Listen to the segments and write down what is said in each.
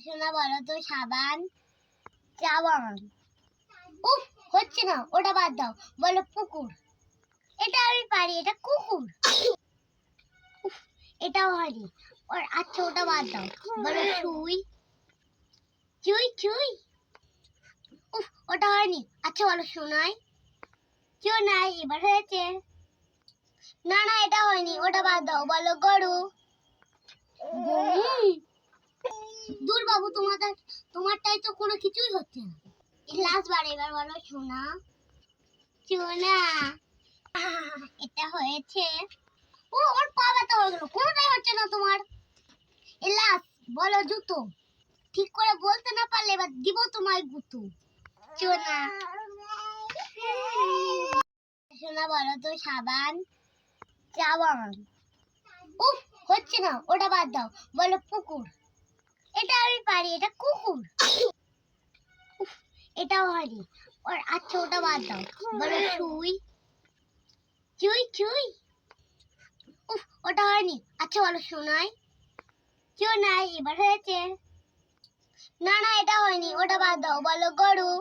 শোনা বলো তো সাবান চাবান। উফ, হচ্ছে না, ওটা বাদ দাও। বলো পুকুর। এটা আমি পারি, এটা কুকুর। উফ, এটাও হয়নি। আচ্ছা, ওটা বাদ দাও। বলো সুই। চুই চুই। উফ, ওটা হয়নি। আচ্ছা বলো সোনাই। কেউ নাই, এবার হয়েছে। না না, এটা হয়নি, ওটা বাদ দাও। বলো গরু। দূর বাবু, তোমারটাই তো কোনো কিছুই হচ্ছে না। লাস্ট বার, এবার বলো সোনা। সোনা। এটা হয়েছে। ও, আমার পা ব্যথা হয়ে গেল, কোনোটাই হচ্ছে না তোমার। লাস্ট বলো জুতো। ঠিক করে বলতে না পারলে এবার দিব তোমায় গুতো। সোনা। সোনা বলো তো সাবান চাবান। উফ, হচ্ছে না, ওটা বাদ দাও। বলো পুকুর। এটা আমি পারি, এটা কুকুর। উফ, এটাও হয়নি। আচ্ছা, ওটা বাদ দাও। বলো সুই। চুই চুই। উফ, ওটা হয়নি। আচ্ছা বলো সোনাই। কেউ নাই, এবার হয়েছে। না না, এটা হয়নি, ওটা বাদ দাও। বলো গরু।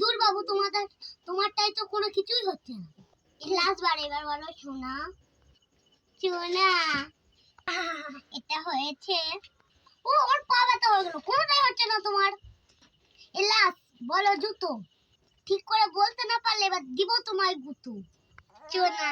দূর বাবু, তোমারটাই তো কোনো কিছুই হচ্ছে না। লাস্ট বার, এবার বলো সোনা। সোনা। এটা হয়েছে। ও, আমার পা ব্যথা হয়ে গেল, কোনোটাই হচ্ছে না তোমার। লাস্ট বলো জুতো। ঠিক করে বলতে না পারলে এবার দিব তোমায় গুতো। সোনা।